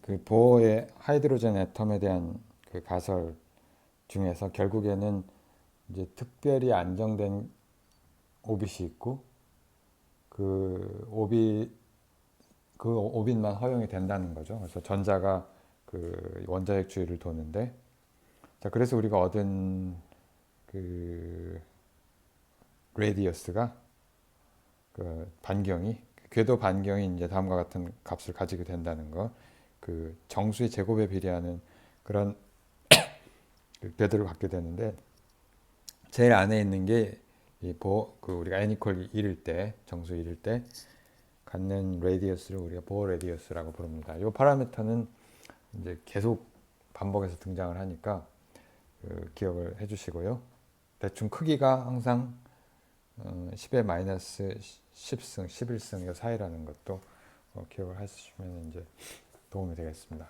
그 보어의 하이드로젠 애텀에 대한 그 가설 중에서 결국에는 이제 특별히 안정된 오빗이 있고 그 오빗 그 오빗만 허용이 된다는 거죠. 그래서 전자가 그 원자핵 주위를 도는데, 자 그래서 우리가 얻은 그 레디어스가 그 반경이 궤도 반경이 이제 다음과 같은 값을 가지게 된다는 거, 그 정수의 제곱에 비례하는 그런 그 궤도를 갖게 되는데, 제일 안에 있는 게 그 우리가 n 이퀄 1일 때, 정수 1일 때 갖는 레디어스를 우리가 보어 레디어스라고 부릅니다. 이 파라미터는 이제 계속 반복해서 등장을 하니까 기억을 해주시고요. 대충 크기가 항상 10의 마이너스 10승, 11승 이 사이라는 것도 기억을 하시면 이제 도움이 되겠습니다.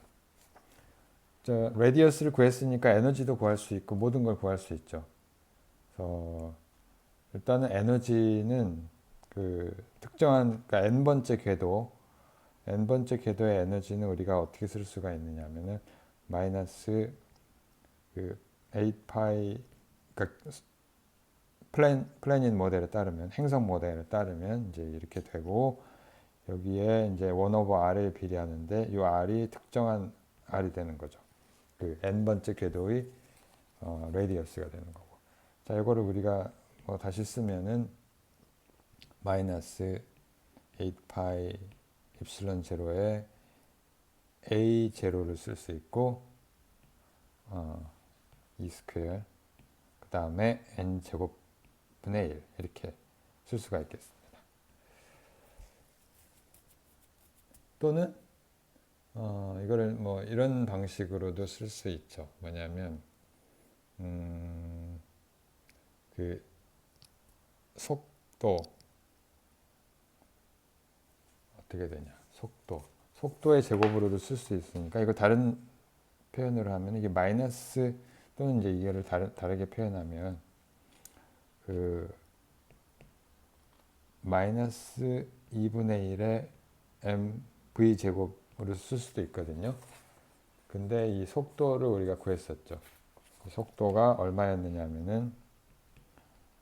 레디어스를 구했으니까 에너지도 구할 수 있고 모든 걸 구할 수 있죠. 그래서 일단은 에너지는 그 특정한 그러니까 n번째 궤도의 에너지는 우리가 어떻게 쓸 수가 있느냐면은 마이너스 그 8파이 그러니까 플래닛 모델에 따르면, 행성 모델에 따르면 이제 이렇게 되고, 여기에 이제 1 over r에 비례하는데 이 r이 특정한 r이 되는 거죠. 그 n번째 궤도의 레디어스가 되는 거고. 자, 이거를 우리가 뭐 다시 쓰면은 마이너스 8파이 입실론 제로에 a 제로를 쓸 수 있고, e 스퀘어 그 다음에 n 제곱 분의 1 이렇게 쓸 수가 있겠습니다. 또는 이거를 뭐 이런 방식으로도 쓸 수 있죠. 뭐냐면 그 속도 어떻게 되냐? 속도의 제곱으로도 쓸 수 있으니까, 이거 다른 표현으로 하면 이게 마이너스 또는 이제 이거를 다르게 표현하면 그 마이너스 2분의 1의 mv 제곱으로 쓸 수도 있거든요. 근데 이 속도를 우리가 구했었죠. 속도가 얼마였느냐 하면은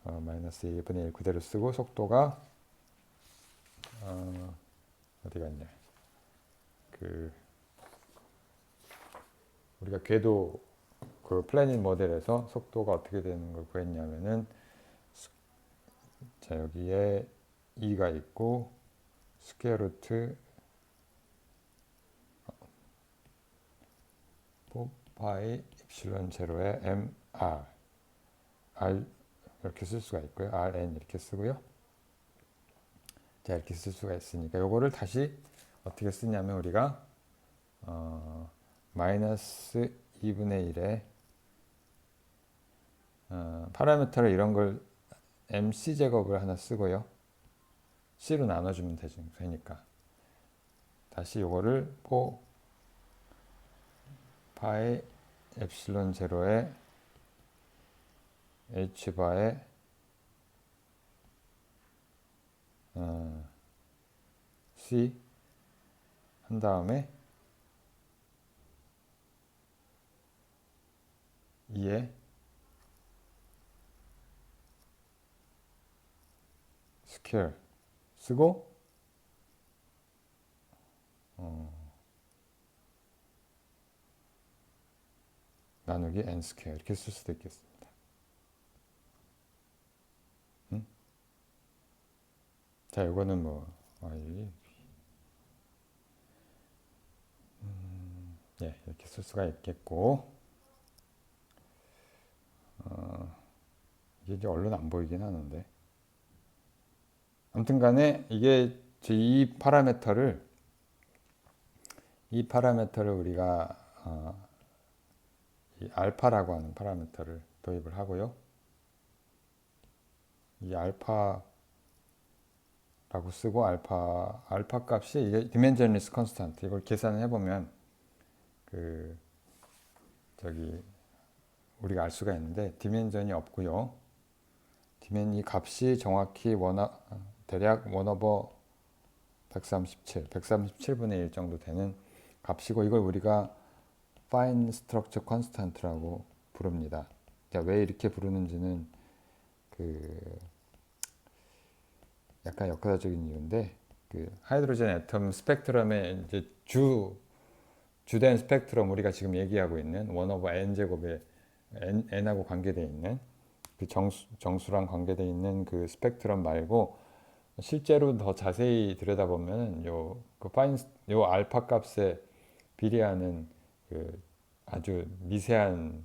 마이너스 2분의 1 그대로 쓰고, 속도가 어디 갔냐? 그 우리가 궤도 그 플래닛 모델에서 속도가 어떻게 되는 걸 구했냐면은, 자 여기에 2가 있고 스퀘어 루트 4파이 입실론 제로의 mr r 이렇게 쓸 수가 있고요. rn 이렇게 쓰고요. 자 이렇게 쓸 수가 있으니까 요거를 다시 어떻게 쓰냐면, 우리가 마이너스 2분의 1에 파라미터를 이런 걸 mc 제곱을 하나 쓰고요. c로 나눠주면 되니까 다시 요거를 4 파이 엡실론 제로에 h 바에 c 한 다음에 2에 스퀘어 쓰고 나누기 n 스퀘어 이렇게 쓸 수도 있겠습니다. 자, 이거는 뭐 예, 이렇게 쓸 수가 있겠고, 이게 이제 얼른 안 보이긴 하는데, 아무튼간에 이게 이 파라미터를 우리가 이 알파라고 하는 파라미터를 도입을 하고요. 이 알파라고 쓰고, 알파 값이 이게 디멘전리스 컨스탄트, 이걸 계산을 해보면 그 저기 우리가 알 수가 있는데, 디멘전이 없고요. 이 값이 정확히 대략 1 오버 137분의 1 정도 되는 값이고 이걸 우리가 fine structure constant라고 부릅니다. 자, 왜 이렇게 부르는지는 그 약간 역사적인 이유인데 그 하이드로젠 애텀 스펙트럼의 이제 주된 스펙트럼 우리가 지금 얘기하고 있는 1 오버 n 제곱의 n하고 관계되어 있는 그 정수랑 관계되어 있는 그 스펙트럼 말고 실제로 더 자세히 들여다보면 요 알파 값에 비례하는 그 아주 미세한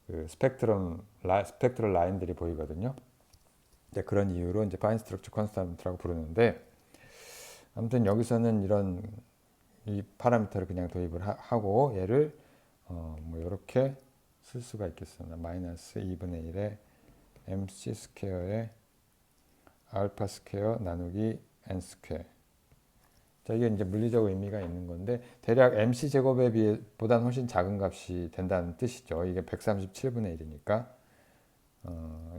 그 스펙트럴 라인들이 보이거든요. 이제 그런 이유로 이제 파인 스트럭처 컨스탄트라고 부르는데 아무튼 여기서는 이런 이 파라미터를 그냥 도입을 하고 얘를 뭐 이렇게 쓸 수가 있겠습니다. 마이너스 2분의 1에 mc 스퀘어에 알파 스퀘어 나누기 n 스퀘어. 자, 이게 이제 물리적 의미가 있는 건데 대략 mc 제곱에 비해 보단 훨씬 작은 값이 된다는 뜻이죠. 이게 137분의 1이니까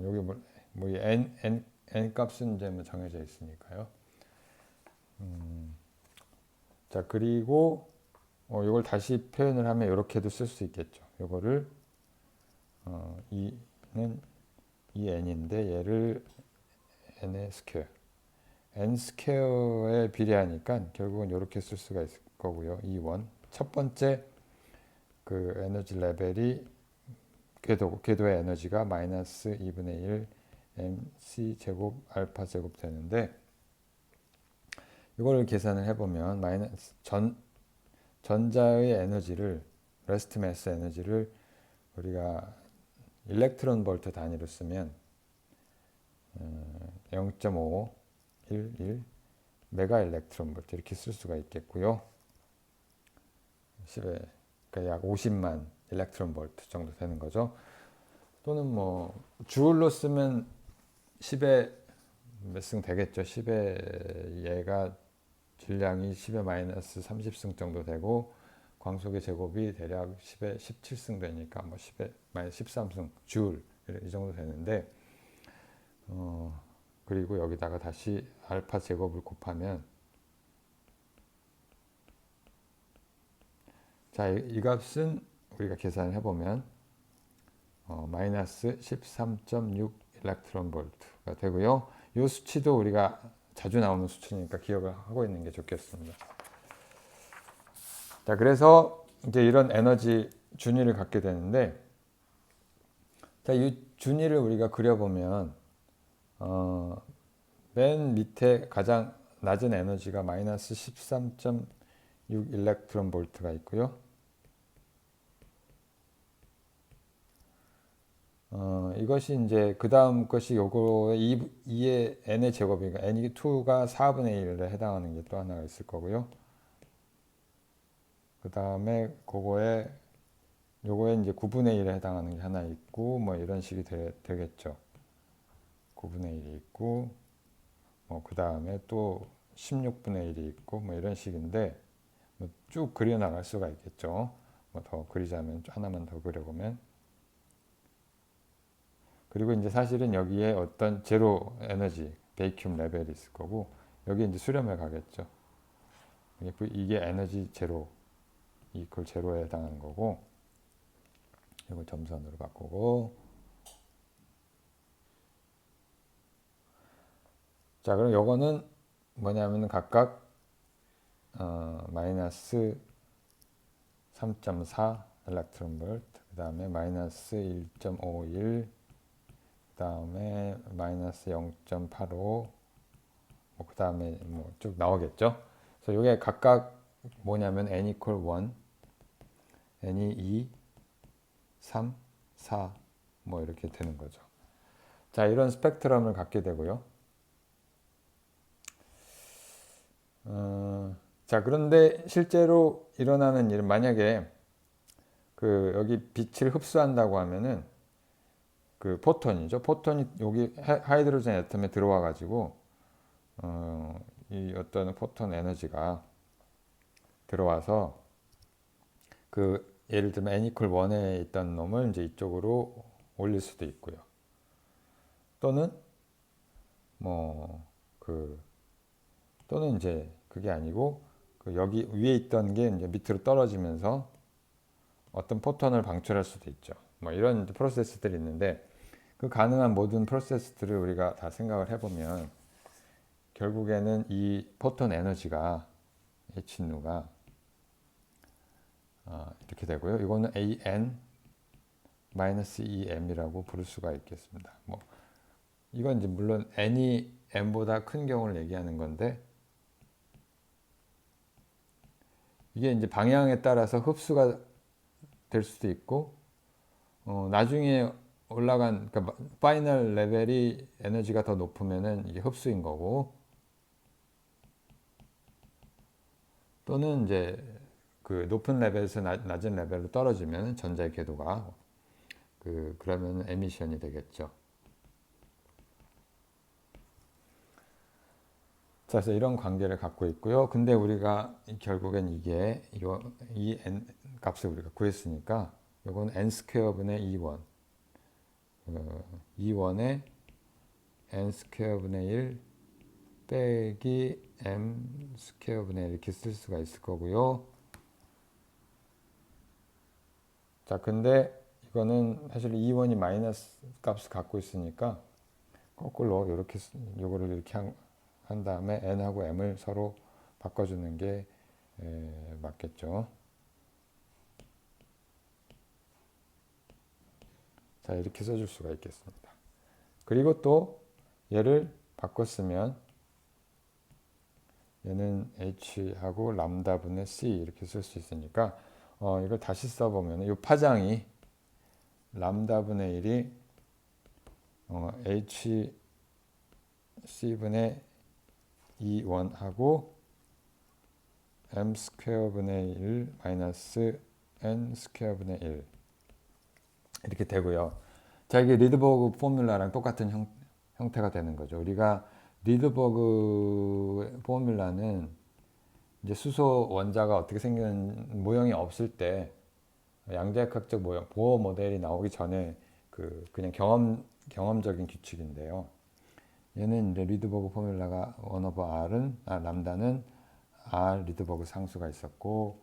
여기 뭐 n 값은 이제 뭐 정해져 있으니까요. 자, 그리고 이걸 다시 표현을 하면 이렇게도 쓸 수 있겠죠. 이거를 이는 이 n인데 얘를 n의 스퀘어 n 스퀘어에 비례하니까 결국은 이렇게 쓸 수가 있을 거고요. 첫 번째 그 에너지 레벨이 궤도의 에너지가 마이너스 2분의 1 mc 제곱 알파 제곱 되는데 이걸 계산을 해보면 전자의 에너지를 레스트 매스 에너지를 우리가 일렉트론 볼트 단위로 쓰면 0.511 메가 일렉트론 볼트 이렇게 쓸 수가 있겠고요. 10에 그러니까 약 50만 일렉트론 볼트 정도 되는 거죠. 또는 뭐 주울로 쓰면 10에 몇 승 되겠죠. 10에 얘가 질량이 10에 마이너스 30승 정도 되고 광속의 제곱이 대략 10에 17승 되니까 뭐 10에 마이너스 13승 줄 이 정도 되는데 그리고 여기다가 다시 알파 제곱을 곱하면 자, 이 값은 우리가 계산을 해보면 마이너스 13.6 일렉트론 볼트가 되고요. 이 수치도 우리가 자주 나오는 수치니까 기억을 하고 있는 게 좋겠습니다. 자, 그래서 이제 이런 에너지 준위를 갖게 되는데 자, 이 준위를 우리가 그려보면 맨 밑에 가장 낮은 에너지가 마이너스 13.6 일렉트론 볼트가 있고요. 이것이 이제 그 다음 것이 요거의 2의 n의 제곱이니까 n이 2가 4분의 1에 해당하는 게 또 하나가 있을 거고요. 그 다음에 요거에 이제 9분의 1에 해당하는 게 하나 있고 뭐 이런 식이 되겠죠. 9분의 1이 있고 뭐 그 다음에 또 16분의 1이 있고 뭐 이런 식인데 뭐 쭉 그려 나갈 수가 있겠죠. 뭐 더 그리자면 하나만 더 그려보면 그리고 이제 사실은 여기에 어떤 제로 에너지 베이큐um 레벨이 있을 거고 여기 이제 수렴에 가겠죠. 이게 에너지 제로 이퀄 제로에 해당하는 거고 이걸 점선으로 바꾸고 자, 그럼 요거는 뭐냐면 각각 마이너스 3.4 일렉트론 볼트 그 다음에 마이너스 1.51 그 다음에 마이너스 0.85 그 다음에 뭐 쭉 나오겠죠. 그래서 이게 각각 뭐냐면 n equal 1, n이 2, 3, 4 뭐 이렇게 되는 거죠. 자, 이런 스펙트럼을 갖게 되고요. 자, 그런데 실제로 일어나는 일은 만약에 그 여기 빛을 흡수한다고 하면은 그 포톤이죠. 포톤이 여기 하이드로젠 애텀에 들어와 가지고 이 어떤 포톤 에너지가 들어와서 그 예를 들면 n equal 1에 있던 놈을 이제 이쪽으로 올릴 수도 있고요. 또는 또는 이제 그게 아니고 그 여기 위에 있던 게 이제 밑으로 떨어지면서 어떤 포톤을 방출할 수도 있죠. 뭐 이런 프로세스들이 있는데 그 가능한 모든 프로세스들을 우리가 다 생각을 해보면 결국에는 이 포톤 에너지가 H누가 이렇게 되고요. 이거는 AN-EM이라고 부를 수가 있겠습니다. 뭐 이건 이제 물론 n이 m보다 큰 경우를 얘기하는 건데 이게 이제 방향에 따라서 흡수가 될 수도 있고 나중에 올라간 그러니까 파이널 레벨이 에너지가 더 높으면은 이게 흡수인 거고 또는 이제 그 높은 레벨에서 낮은 레벨로 떨어지면 전자의 궤도가 그러면 에미션이 되겠죠. 자, 그래서 이런 관계를 갖고 있고요. 근데 우리가 결국엔 이 n 값을 우리가 구했으니까 이건 n 스퀘어 분의 2원 2원에 n 스퀘어 분의 1 빼기 m 스퀘어 분의 1 이렇게 쓸 수가 있을 거고요. 자, 근데 이거는 사실 2원이 마이너스 값을 갖고 있으니까 거꾸로 이렇게 요거를 이렇게 한 다음에 n하고 m을 서로 바꿔주는 게 맞겠죠. 자, 이렇게 써줄 수가 있겠습니다. 그리고 또 얘를 바꿔 쓰면 얘는 h하고 람다 분의 c 이렇게 쓸 수 있으니까 이걸 다시 써보면 이 파장이 람다 분의 1이 hc 분의 2원하고 m 스퀘어 분의 1 마이너스 n 스퀘어 분의 1 이렇게 되고요. 자, 이게 리드버그 포뮬라랑 똑같은 형태가 되는 거죠. 우리가 리드버그 포뮬라는 이제 수소 원자가 어떻게 생기는 모형이 없을 때 양자역학적 모형 보어 모델이 나오기 전에 그냥 경험적인 규칙인데요. 얘는 이제 리드버그 포뮬라가 1/r은 람다는 r 리드버그 상수가 있었고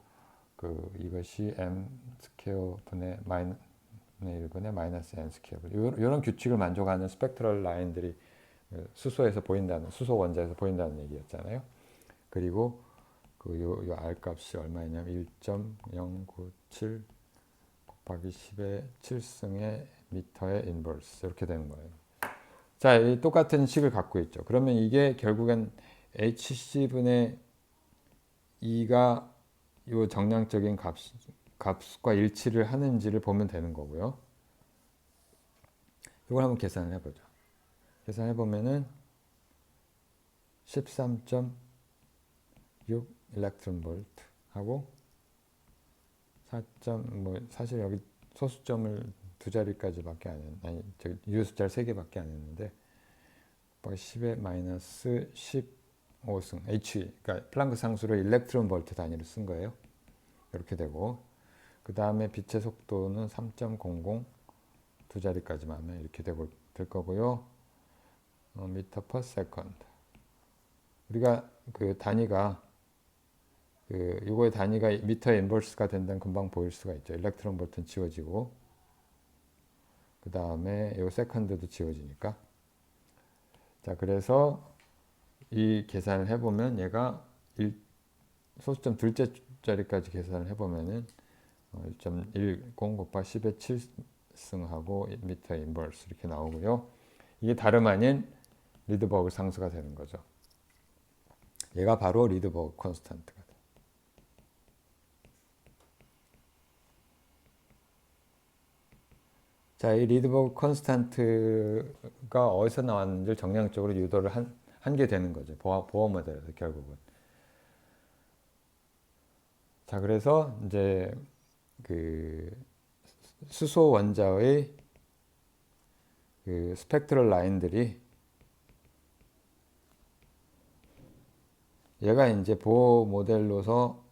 이것이 m 스퀘어 분의 마이너스 1분의 마이너스 n 스퀘어 이런 규칙을 만족하는 스펙트럴 라인들이 수소 원자에서 보인다는 얘기였잖아요. 그리고 요 R 값이 얼마냐면 1.097 곱하기 10의 7승의 미터의 인버스 이렇게 되는 거예요. 자, 이 똑같은 식을 갖고 있죠. 그러면 이게 결국엔 hc분의 2가 요 정량적인 값과 일치를 하는지를 보면 되는 거고요. 이걸 한번 계산을 해보죠. 계산해 보면은 13.6 일렉트론 볼트 하고 4. 사실 여기 소수점을 두 자리까지밖에 안 했는데 아니 저기 유효숫자를 3개밖에 안 했는데 10의 마이너스 15승 H 그러니까 플랑크 상수를 일렉트론 볼트 단위로 쓴 거예요. 이렇게 되고 그 다음에 빛의 속도는 3.00 두 자리까지만 하면 이렇게 될 거고요. 미터 퍼 세컨드 우리가 그 단위가 이거의 단위가 미터 인버스가 된다는 금방 보일 수가 있죠. 일렉트론 볼트는 지워지고 그 다음에 요 세컨드도 지워지니까 자 그래서 이 계산을 해보면 얘가 소수점 둘째 자리까지 계산을 해보면은 1.10 곱하기 10의 7승하고 미터 인버스 이렇게 나오고요. 이게 다름 아닌 리드버그 상수가 되는 거죠. 얘가 바로 리드버그 콘스탄트가 돼요. 자, 이 리드버그 콘스탄트가 어디서 나왔는지 정량적으로 유도를 한 게 되는 거죠. 보어 모델에서 결국은. 자, 그래서 이제 수소 원자의 스펙트럴 라인들이 얘가 이제 보어 모델로서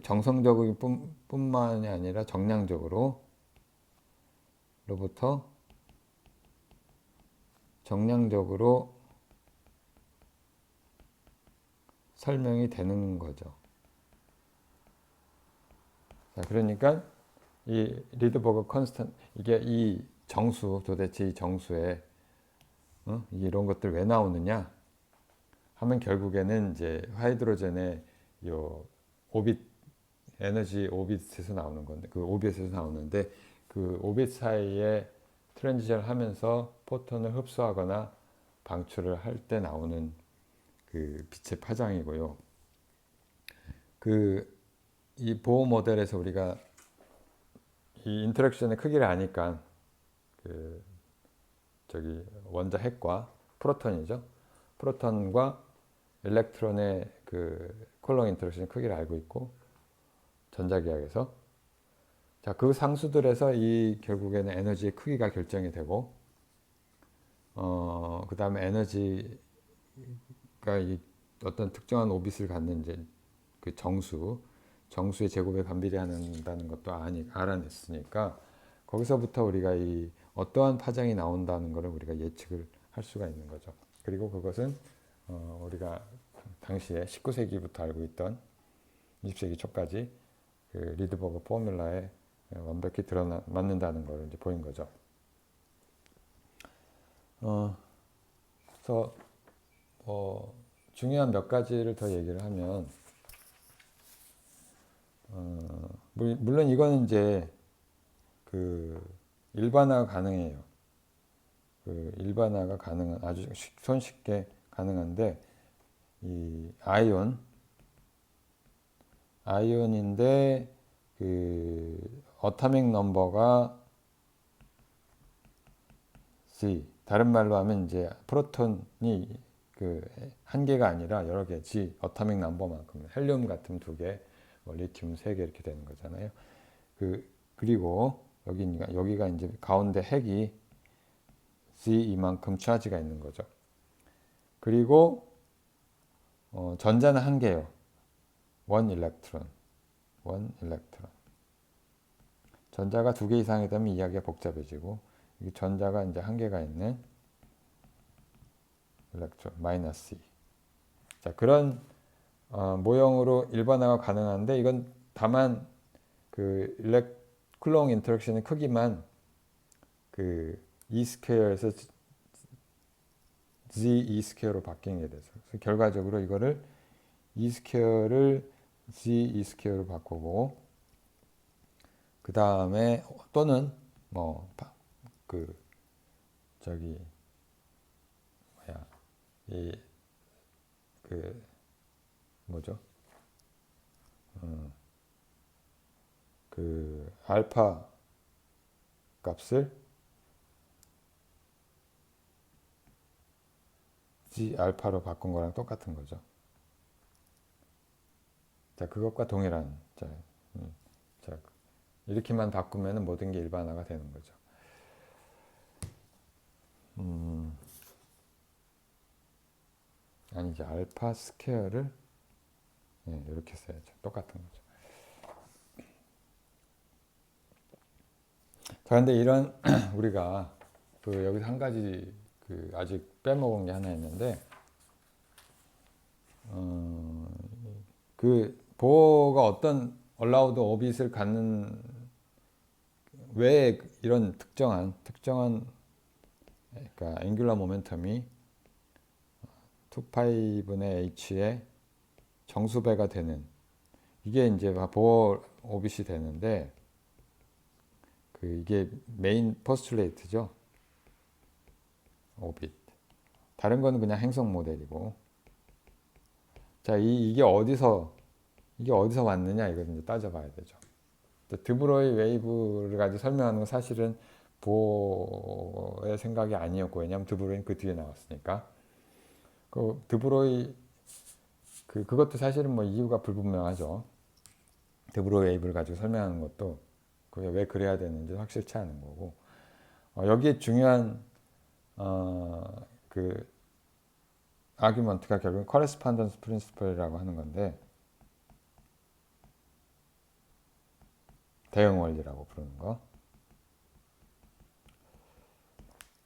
정성적인 뿐만이 아니라 정량적으로 로부터 정량적으로 설명이 되는 거죠. 자, 그러니까 이 리드버그 컨스턴트, 이게 이 정수, 도대체 이 정수에 이런 것들 왜 나오느냐 하면 결국에는 이제 하이드로젠의 요 오빗 에너지 오빗에서 나오는 건데, 그 오빗에서 나오는데, 그 오빗 사이에 트랜지션을 하면서 포톤을 흡수하거나 방출을 할 때 나오는 그 빛의 파장이고요. 그 이 보호 모델에서 우리가 이 인터랙션의 크기를 아니까 그 저기 원자 핵과 프로톤이죠. 프로톤과 일렉트론의 그 콜롱 인터랙션 크기를 알고 있고, 전자기학에서 자, 그 상수들에서 이 결국에는 에너지의 크기가 결정이 되고, 그 다음에 에너지가 이 어떤 특정한 오빗을 갖는 이제 그 정수의 제곱에 반비례한다는 것도 알아냈으니까, 거기서부터 우리가 이 어떠한 파장이 나온다는 것을 우리가 예측을 할 수가 있는 거죠. 그리고 그것은 우리가 당시에 19세기부터 알고 있던 20세기 초까지 그 리드버그 포뮬라에 완벽히 맞는다는 걸 이제 보인 거죠. 그래서 중요한 몇 가지를 더 얘기를 하면, 물론 이거는 이제 그 일반화가 가능해요. 그 일반화가 가능한, 아주 손쉽게 가능한데, 이 아이온인데 그 어타믹 넘버가 G, 다른 말로 하면 이제 프로톤이 그 한 개가 아니라 여러 개, G 어타믹 넘버만큼, 헬륨 같은 두 개, 뭐 리튬 세 개 이렇게 되는 거잖아요. 그리고 여기가 이제 가운데 핵이 G 이만큼 차지가 있는 거죠. 그리고 전자는 한 개예요. 원 일렉트론. 전자가 두 개 이상이 되면 이야기가 복잡해지고, 전자가 이제 한 개가 있는 일렉트론 마이너스 2. 자, 그런 모형으로 일반화가 가능한데, 이건 다만 그 쿨롱 인터랙션의 크기만 그 E 스퀘어에서 G E 스퀘어로 바뀌게 돼서, 그래서 결과적으로 이거를 E 스퀘어를 G E 스퀘어로 바꾸고, 그 다음에 또는 그 저기 뭐야 이 그 뭐죠? 그 알파 값을 G 알파로 바꾼 거랑 똑같은 거죠. 자, 그것과 동일한, 자, 이렇게만 바꾸면 모든 게 일반화가 되는 거죠. 아니죠. 알파 스퀘어를 이렇게 써야죠. 똑같은 거죠. 자, 근데 이런 우리가 그 여기서 한 가지 그 아직 빼먹은 게 하나 있는데, 그 보호가 어떤 allowed orbit을 갖는, 왜 이런 특정한 그러니까 앵귤러 모멘텀이 2파이분의 h의 정수배가 되는, 이게 이제 보호 오빗이 되는데, 이게 메인 포스툴레이트죠. 오빗. 다른 거는 그냥 행성 모델이고. 자, 이게 어디서 왔느냐, 이걸 이제 따져봐야 되죠. 드브로이 웨이브를 가지고 설명하는 건 사실은 보호의 생각이 아니었고, 왜냐하면 드브로이는 그 뒤에 나왔으니까. 그 드브로이 그것도 사실은 뭐 이유가 불분명하죠. 드브로이 웨이브를 가지고 설명하는 것도 그게 왜 그래야 되는지 확실치 않은 거고, 여기에 중요한 그 아규먼트가 결국은 커레스판던스 프린시플이라고 하는 건데, 대응 원리라고 부르는 거.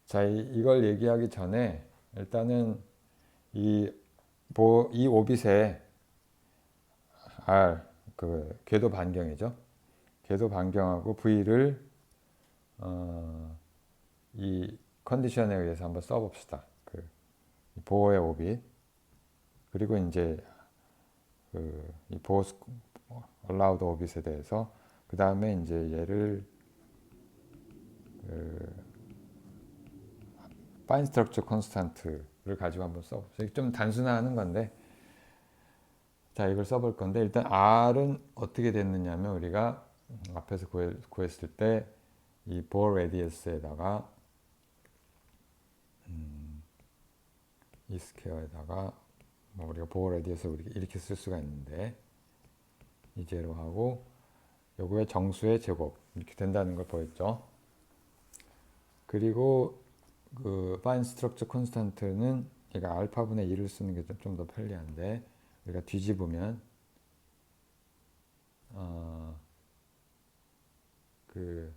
자, 이걸 얘기하기 전에 일단은 이 오빗에 R 그 궤도 반경이죠. 궤도 반경하고 V를 이 컨디션에 의해서 한번 써봅시다. 그 보호의 오빗 그리고 이제 이 보호 allowed 오빗에 대해서 그 다음에 이제 얘를 fine structure constant를 가지고 한번 써보세요. 좀 단순화하는 건데, 자 이걸 써볼 건데 일단 R은 어떻게 됐느냐면 우리가 앞에서 구했을 때 이 bore radius에다가 이 스퀘어에다가 뭐 우리가 bore radius을 이렇게 쓸 수가 있는데 이제로 하고 요거의 정수의 제곱 이렇게 된다는 걸 보였죠. 그리고 그 fine structure constant는 얘가 알파분의 1을 쓰는 게 좀 더 편리한데 우리가 뒤집으면 그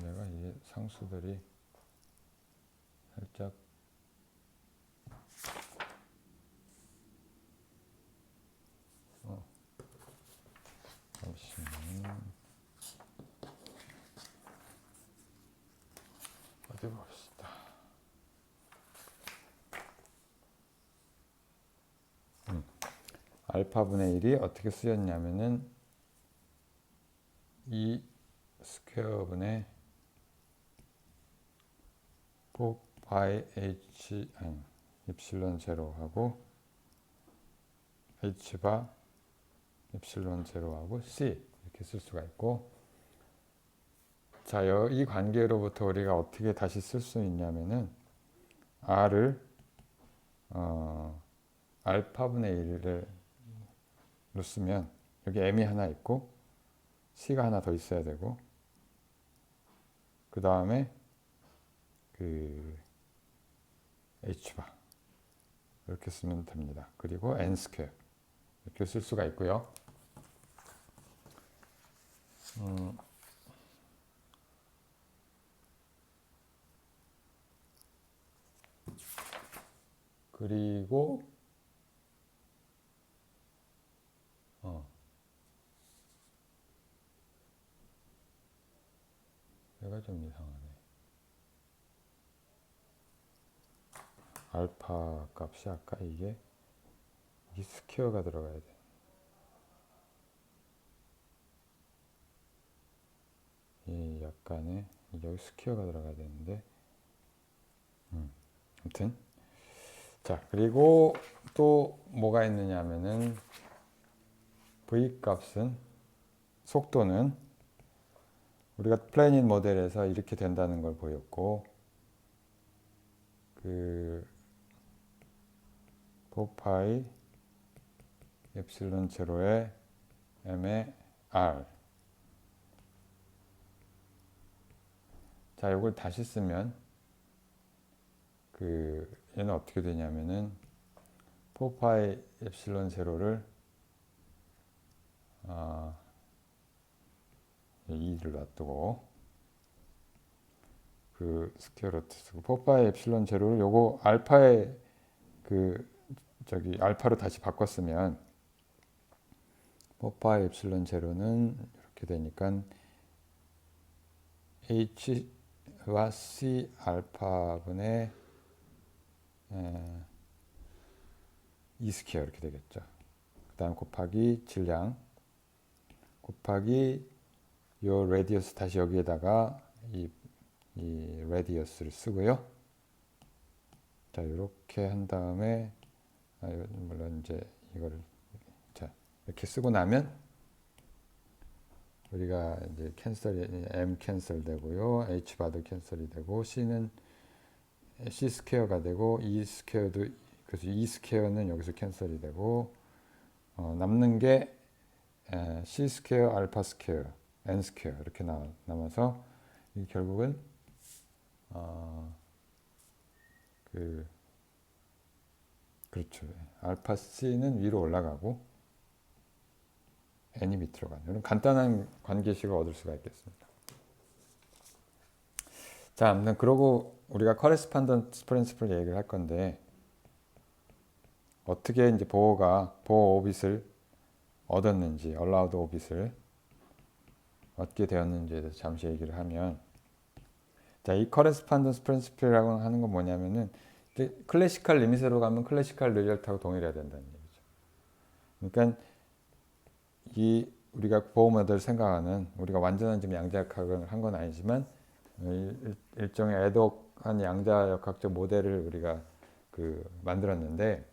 내가 이게 상수들이 살짝 잠시만 어디 봅시다. 알파분의 1이 어떻게 쓰였냐면은 이 스퀘어분의 4파이 h 입실론 제로하고 h바 입실론 제로하고 c 이렇게 쓸 수가 있고, 자, 이 관계로부터 우리가 어떻게 다시 쓸 수 있냐면은 r을 알파분의 1을 쓰면 여기 m이 하나 있고 c가 하나 더 있어야 되고 그 다음에 그 h바 이렇게 쓰면 됩니다. 그리고 n 스퀘어 이렇게 쓸 수가 있고요. 그리고 얘가 좀 이상하네. 알파 값이 아까 이게 이 스퀘어가 들어가야 돼. 이 약간의 여기 스퀘어가 들어가야 되는데 아무튼 자 그리고 또 뭐가 있느냐 하면은 v 값은 속도는 우리가 플래닛 모델에서 이렇게 된다는 걸 보였고 그 4파이 엡실론 제로의 m의 r 자 이걸 다시 쓰면 그 얘는 어떻게 되냐면은 4파이 엡실론 제로를 2를 놔두고 그 스퀘어 루트 쓰고 4파이 엡실론 제로를 요거 알파의 그 저기 알파로 다시 바꿨으면 4파이 엡실론 제로는 이렇게 되니까 h와 c 알파분의 2 스퀘어 이렇게 되겠죠. 그 다음 곱하기 질량 곱하기 요 레디어스 다시 여기에다가 이 레디어스를 쓰고요. 자 이렇게 한 다음에 물론 이제 이거를 자 이렇게 쓰고 나면 우리가 이제 캔슬이 m 캔슬 되고요, h 바도 캔슬이 되고 c는 c 스퀘어가 되고 e 스퀘어도 그래서 e 스퀘어는 여기서 캔슬이 되고 남는 게 c 스퀘어 알파 스퀘어 n 스퀘어 이렇게 남아서 이 결국은 그렇죠. 알파 c는 위로 올라가고 n이 밑으로 가는 이런 간단한 관계식을 얻을 수가 있겠습니다. 자, 아무튼 그러고 우리가 correspondence principle 얘기를 할 건데 어떻게 이제 보호 오빗을 얻었는지, allowed 오빗을 얻게 되었는지에 대해서 잠시 얘기를 하면, 자, 이 correspondence principle이라고 하는 건 뭐냐면은 이제 클래시컬 리밋으로 가면 클래시컬 리절트하고 동일해야 된다는 얘기죠. 그러니까 이 우리가 보호 모델을 생각하는, 우리가 완전한 지금 양자역학을 한 건 아니지만 일종의 애독한 양자역학적 모델을 우리가 만들었는데,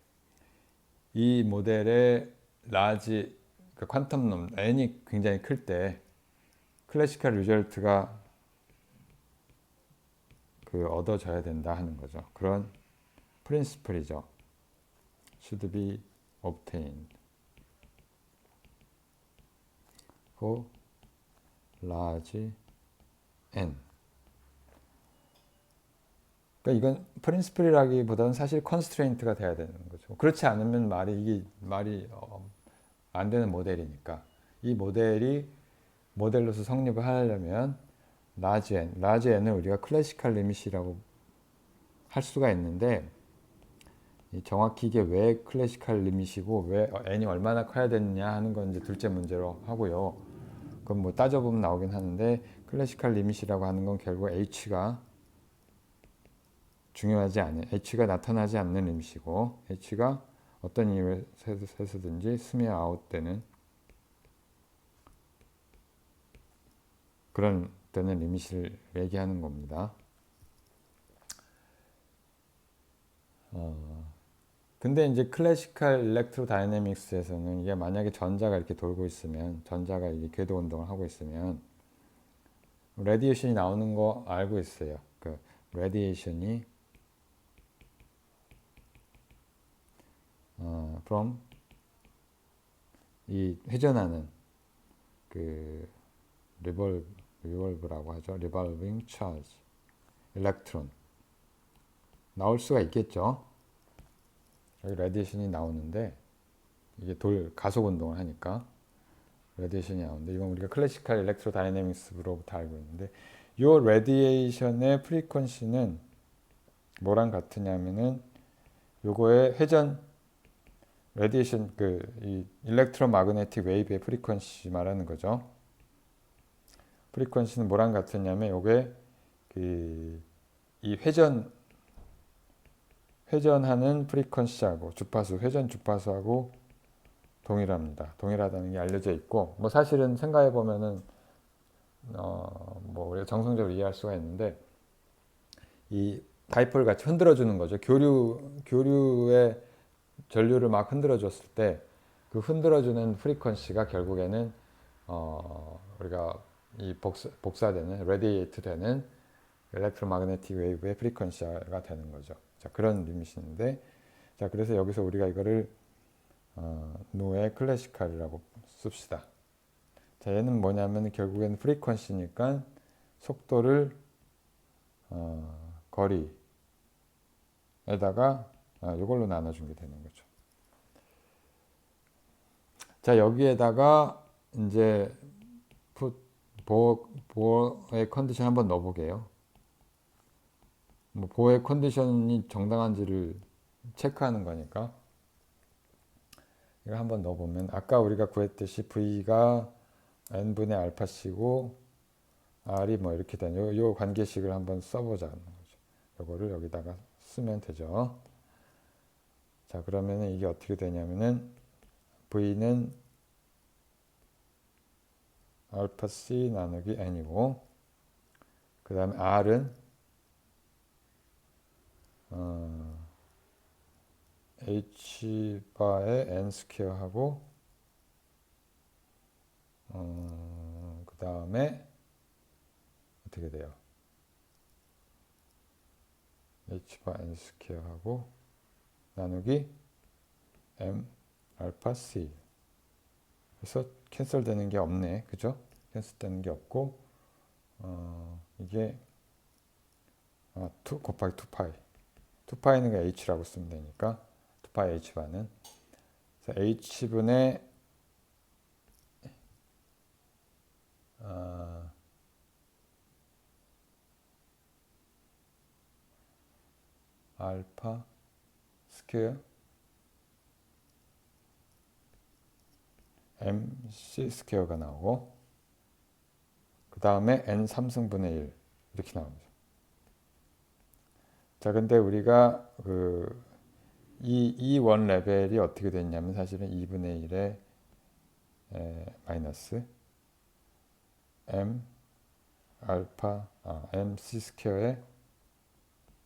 이 모델의 라지 퀀텀 놈 n이 굉장히 클 때 클래시컬 리절트가 얻어져야 된다 하는 거죠. 그런 프린시플이죠. should be obtained for large n. 그러니까 이건 프린시플이라기보다는 사실 컨스트레인트가 돼야 되는 거죠. 그렇지 않으면 이게 말이 안 되는 모델이니까, 이 모델로서 성립을 하려면 라지 n을 우리가 클래시컬 리밋이라고 할 수가 있는데, 정확히 이게 왜 클래시컬 리밋이고 왜 n이 얼마나 커야 되느냐 하는 건 이제 둘째 문제로 하고요. 그건 뭐 따져보면 나오긴 하는데, 클래시컬 리밋이라고 하는 건 결국 h가 중요하지 않은, h가 나타나지 않는 리밋이고, h가 어떤 이유에서든지 스미어 아웃되는 그런 때는 리밋을 얘기하는 겁니다. 근데 이제 클래시컬 일렉트로 다이내믹스에서는 이게 만약에 전자가 이렇게 돌고 있으면, 전자가 이게 궤도 운동을 하고 있으면 레디에이션이 나오는 거 알고 있어요. 그 레디에이션이 from 이 회전하는 리볼브라고 하죠. 리볼빙 차지 일렉트론 나올 수가 있겠죠. 여기 레디에이션이 나오는데, 이게 가속 운동을 하니까 레디에이션이 나오는데, 이건 우리가 클래시컬 일렉트로 다이내믹스로부터 알고 있는데, 이 레디에이션의 프리퀀시는 뭐랑 같으냐면은 요거의 회전 레디에이션 이 일렉트로 마그네틱 웨이브의 프리퀀시 말하는 거죠. 프리퀀시는 뭐랑 같으냐면 요게 이 회전하는 프리퀀시하고 회전 주파수하고 동일합니다. 동일하다는 게 알려져 있고, 뭐 사실은 생각해 보면은 뭐 우리가 정성적으로 이해할 수가 있는데, 이 다이폴 같이 흔들어 주는 거죠. 교류의 전류를 막 흔들어 줬을 때 그 흔들어 주는 프리퀀시가 결국에는 우리가 이 복사되는 레디에이트 되는 일렉트로마그네틱 웨이브의 프리퀀시가 되는 거죠. 자, 그런 리밋인데, 자, 그래서 여기서 우리가 이거를 노의 클래시컬이라고 씁시다. 자, 얘는 뭐냐면 결국에는 프리퀀시니까 속도를 거리에다가 이걸로 나눠준 게 되는 거죠. 자, 여기에다가 이제 보호의 컨디션 한번 넣어보게요. 뭐 보호의 컨디션이 정당한지를 체크하는 거니까 이거 한번 넣어보면, 아까 우리가 구했듯이 V가 n분의 알파 C고 R이 뭐 이렇게 되는 요 관계식을 한번 써보자는 거죠. 요거를 여기다가 쓰면 되죠. 자, 그러면은 이게 어떻게 되냐면은 V는 알파 C 나누기 n이고, 그 다음에 R은 H바의 n 스퀘어하고 그 다음에 어떻게 돼요? H바 n 스퀘어하고 나누기 m 알파 C. 그래서 캔슬 되는 게 없네. 그죠? 캔슬 되는 게 없고, 이게 2 곱하기 2파이. 2파이는 h라고 쓰면 되니까 2파이 h바는 h분의 알파 스퀘어 mc 스퀘어가 나오고 그 다음에 n 3승분의 1 이렇게 나옵니다. 자, 근데 우리가 이 원 레벨이 어떻게 됐냐면 사실은 2분의 1의 마이너스 m mc 스퀘어의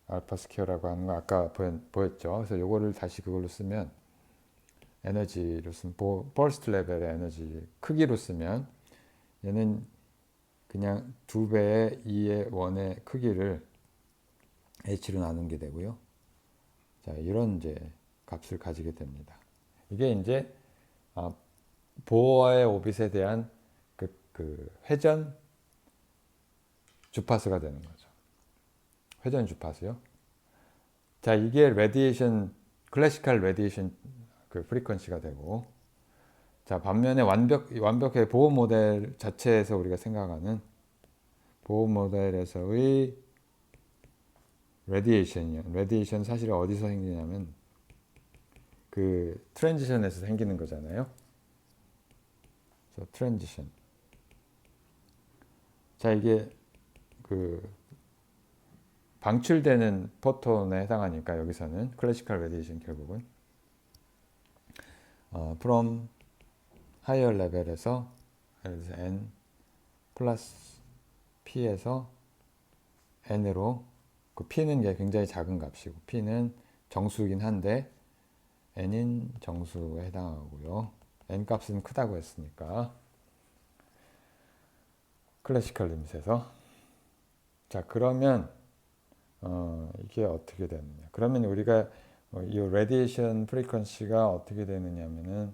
알파 스퀘어라고 하는 거 아까 보였죠. 그래서 요거를 다시 그걸로 쓰면 에너지로 쓰면 버스트 레벨의 에너지 크기로 쓰면 얘는 그냥 2배의 2의 원의 크기를 h로 나눈 게 되고요. 자, 이런 이제 값을 가지게 됩니다. 이게 이제 보어의 오빗에 대한 그 회전 주파수가 되는 거죠. 회전 주파수요. 자, 이게 레디에이션 클래시컬 레디에이션 그 프리퀀시가 되고, 자, 반면에 완벽하게 보호 모델 자체에서 우리가 생각하는 보호 모델에서의 레디에이션이요. 레디에이션 사실 어디서 생기냐면 그 트랜지션에서 생기는 거잖아요. 그래서 트랜지션. 자, 이게 그 방출되는 포톤에 해당하니까 여기서는 클래시컬 레디에이션 결국은 from higher level에서 n 플러스 p에서 n으로 그 p는 굉장히 작은 값이고 p는 정수이긴 한데 n인 정수에 해당하고요. n 값은 크다고 했으니까 클래시컬 리밋에서 자, 그러면 이게 어떻게 되느냐? 그러면 우리가 이 레디에이션 프리퀀시가 어떻게 되느냐면은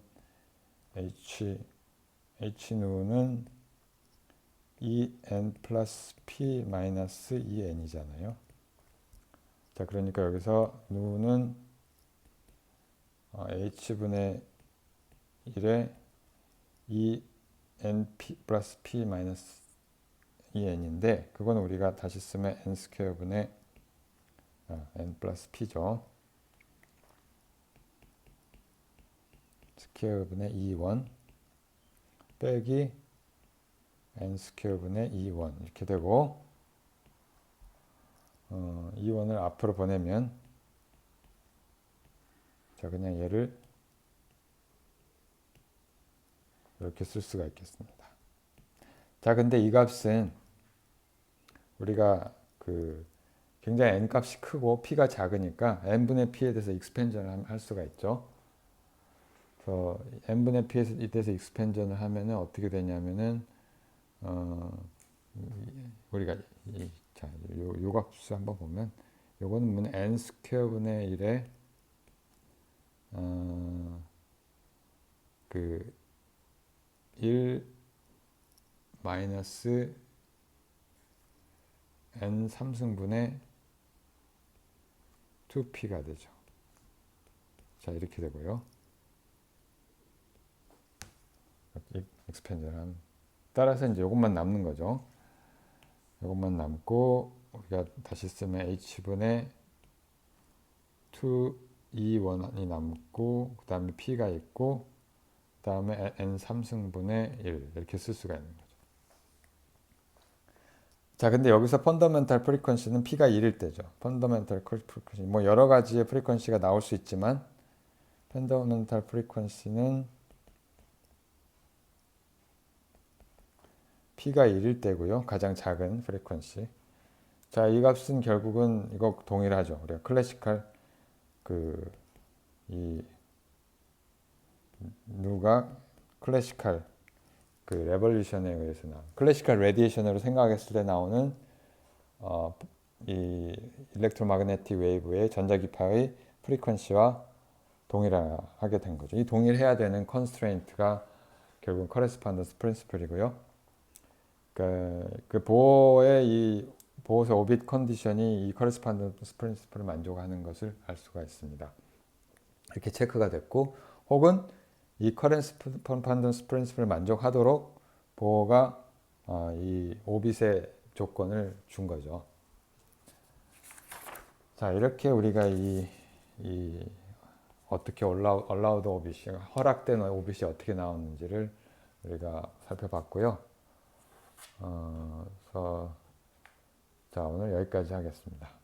h누는 en 플러스 p 마이너스 2n이잖아요. 자, 그러니까 여기서 누는 h분의 1에 2n p 플러스 p 마이너스 2n인데 그건 우리가 다시 쓰면 n 스퀘어분의 n 플러스 p죠. 스퀘어분의 2원 빼기 n 스퀘어분의 2원 이렇게 되고 2원을 앞으로 보내면 자, 그냥 얘를 이렇게 쓸 수가 있겠습니다. 자, 근데 이 값은 우리가 굉장히 n 값이 크고 p가 작으니까 n분의 p에 대해서 익스펜전을 할 수가 있죠. 그래서 n분의 p에 대해서 익스펜전을 하면은 어떻게 되냐면은 우리가 요 값을 한번 보면 요거는 n 스퀘어분의 1에 그 1 마이너스 n 3승분의 2p가 되죠. 자, 이렇게 되고요. 익스펜전 하면 따라서 이제 이것만 남는 거죠. 이것만 남고 우리가 다시 쓰면 h분의 2e1이 남고 그 다음에 p가 있고 그 다음에 n 3승분의 1 이렇게 쓸 수가 있는 거죠. 자, 근데 여기서 펀더멘탈 프리퀀시는 p가 1일 때죠. 펀더멘탈 프리퀀시 뭐 여러 가지의 프리퀀시가 나올 수 있지만 펀더멘탈 프리퀀시는 p가 1일 때고요. 가장 작은 프리퀀시. 자, 이 값은 결국은 이거 동일하죠. 우리가 클래시컬 이 누가 클래시컬 레볼루션에 의해서 나온 클래시컬 레디에이션으로 생각했을 때 나오는 이 일렉트로마그네틱 웨이브의 전자기파의 프리퀀시와 동일하게 된 거죠. 이 동일해야 되는 컨스트레인트가 결국은 커레스판던스 프린시플이고요. 그 보호의 이 보호소 오빗 컨디션이 이 커레스판던스 프린시플을 만족하는 것을 알 수가 있습니다. 이렇게 체크가 됐고 혹은 이 커레스판던스 프린시플을 만족하도록 보호가 이 오빗의 조건을 준 거죠. 자, 이렇게 우리가 이 어떻게 allowed orbit이 허락된 오빗이 어떻게 나오는지를 우리가 살펴봤고요. 그래서 자, 오늘 여기까지 하겠습니다.